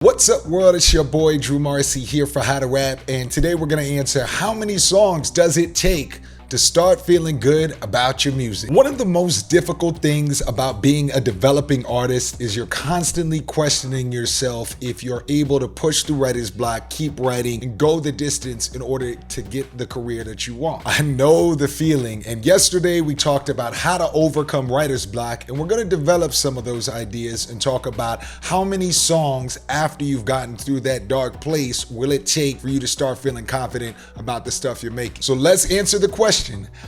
What's up, world? It's your boy Drew Marcy here for How to Rap, and today we're gonna answer how many songs does it take to start feeling good about your music. One of the most difficult things about being a developing artist is you're constantly questioning yourself if you're able to push through writer's block, keep writing, and go the distance in order to get the career that you want. I know the feeling, and yesterday we talked about how to overcome writer's block, and we're gonna develop some of those ideas and talk about how many songs after you've gotten through that dark place will it take for you to start feeling confident about the stuff you're making. So let's answer the question.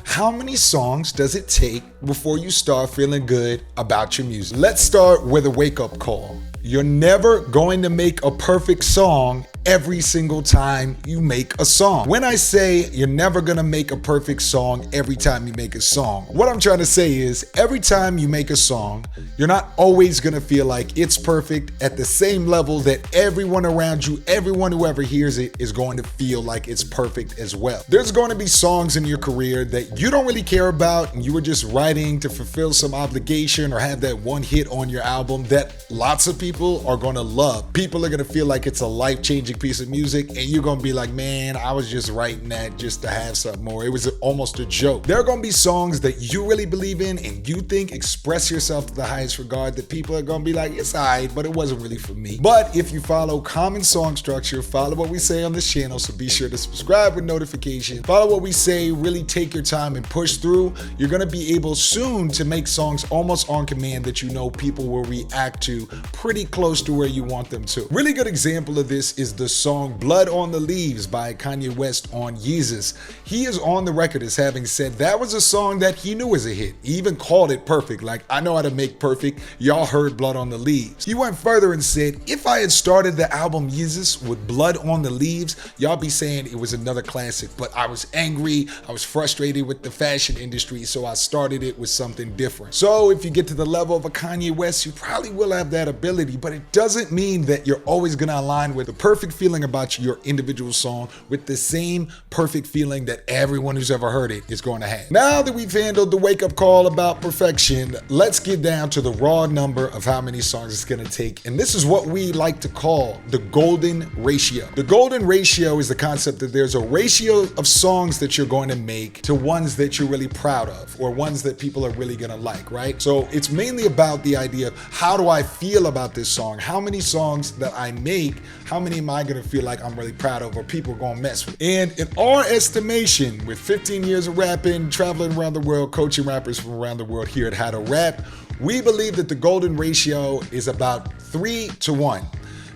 How many songs does it take before you start feeling good about your music? Let's start with a wake-up call. You're never going to make a perfect song every single time you make a song. When I say you're never gonna make a perfect song every time you make a song, what I'm trying to say is every time you make a song, you're not always gonna feel like it's perfect at the same level that everyone around you, everyone who ever hears it is going to feel like it's perfect as well. There's going to be songs in your career that you don't really care about and you were just writing to fulfill some obligation or have that one hit on your album that lots of people are gonna love. People are gonna feel like it's a life-changing piece of music and you're gonna be like, man, I was just writing that just to have something more. It was almost a joke. There are gonna be songs that you really believe in and you think express yourself to the highest regard that people are gonna be like, it's alright, but it wasn't really for me. But if you follow common song structure, follow what we say on this channel, so be sure to subscribe with notifications, follow what we say, really take your time and push through, you're gonna be able soon to make songs almost on command that you know people will react to pretty close to where you want them to. Really good example of this is the song Blood on the Leaves by Kanye West on Yeezus. He is on the record as having said that was a song that he knew was a hit. He even called it perfect, like, I know how to make perfect, y'all heard Blood on the Leaves. He went further and said, if I had started the album Yeezus with Blood on the Leaves, y'all be saying it was another classic, but I was angry, I was frustrated with the fashion industry, so I started it with something different. So if you get to the level of a Kanye West, you probably will have that ability, but it doesn't mean that you're always gonna align with the perfect feeling about your individual song with the same perfect feeling that everyone who's ever heard it is going to have. Now that we've handled the wake-up call about perfection, let's get down to the raw number of how many songs it's going to take, and this is what we like to call the golden ratio. The golden ratio is the concept that there's a ratio of songs that you're going to make to ones that you're really proud of or ones that people are really going to like, right? So it's mainly about the idea of how do I feel about this song? How many songs that I make, how many am I gonna feel like I'm really proud of or people are gonna mess with? And in our estimation, with 15 years of rapping, traveling around the world, coaching rappers from around the world here at How to Rap, we believe that the golden ratio is about 3-to-1.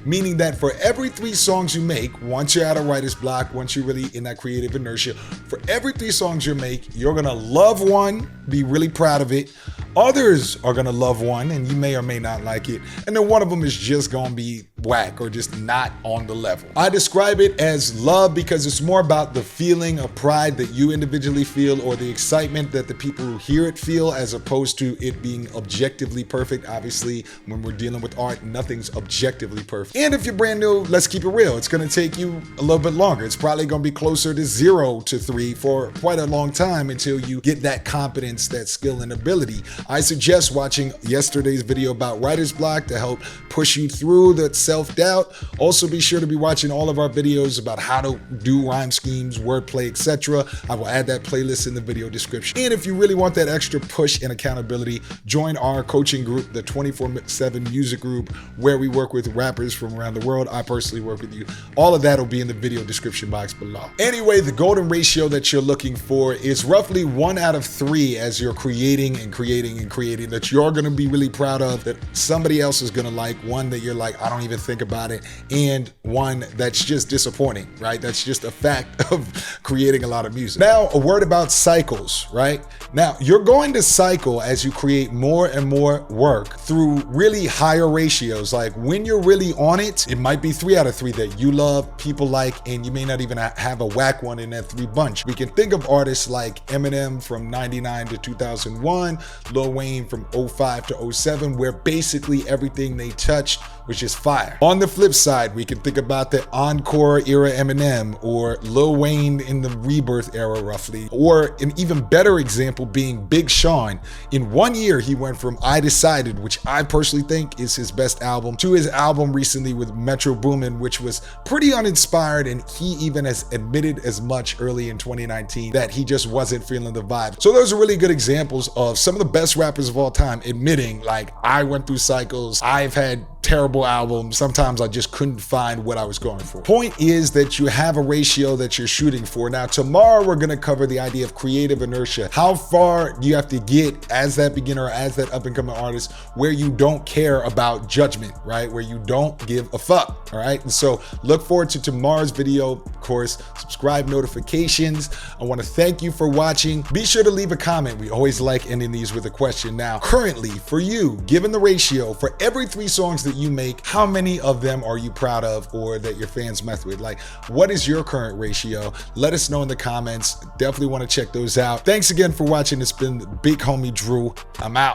Meaning that for every 3 songs you make, once you're out of writer's block, once you're really in that creative inertia, for every 3 songs you make, you're gonna love one, be really proud of it. Others are gonna love one and you may or may not like it. And then one of them is just gonna be whack or just not on the level. I describe it as love because it's more about the feeling of pride that you individually feel or the excitement that the people who hear it feel, as opposed to it being objectively perfect. Obviously, when we're dealing with art, nothing's objectively perfect. And if you're brand new, let's keep it real. It's gonna take you a little bit longer. It's probably gonna be closer to 0 to 3 for quite a long time until you get that competence, that skill and ability. I suggest watching yesterday's video about writer's block to help push you through the self-doubt. Also be sure to be watching all of our videos about how to do rhyme schemes, wordplay, etc. I will add that playlist in the video description. And if you really want that extra push and accountability, join our coaching group, the 24/7 Music Group, where we work with rappers from around the world. I personally work with you. All of that will be in the video description box below. Anyway, the golden ratio that you're looking for is roughly 1 out of 3 as you're creating and creating and creating that you're gonna be really proud of, that somebody else is gonna like, one that you're like, I don't even think about it, and one that's just disappointing, right? That's just a fact of creating a lot of music. Now, a word about cycles, right? Now, you're going to cycle as you create more and more work through really higher ratios. Like when you're really on it, it might be 3 out of 3 that you love, people like, and you may not even have a whack one in that 3 bunch. We can think of artists like Eminem from 99 to 2001, Lil Wayne from 05 to 07, where basically everything they touched was just fire. On the flip side, we can think about the Encore era Eminem or Lil Wayne in the Rebirth era roughly, or an even better example being Big Sean. In 1 year, he went from I Decided, which I personally think is his best album, to his album recently with Metro Boomin, which was pretty uninspired, and he even has admitted as much early in 2019 that he just wasn't feeling the vibe. So those are really good examples of some of the best rappers of all time admitting, like, I went through cycles, I've had terrible albums, sometimes I just couldn't find what I was going for. Point is that you have a ratio that you're shooting for. Now tomorrow we're going to cover the idea of creative inertia. How far do you have to get as that beginner, as that up and coming artist, where you don't care about judgment, right? Where you don't give a fuck, all right? And so look forward to tomorrow's video. Of course, subscribe, notifications. I want to thank you for watching. Be sure to leave a comment. We always like ending these with a question. Now, currently for you, given the ratio, for every 3 songs that you make, how many of them are you proud of or that your fans mess with? Like, what is your current ratio? Let us know in the comments. Definitely want to check those out. Thanks again for watching. It's been Big Homie Drew. I'm out.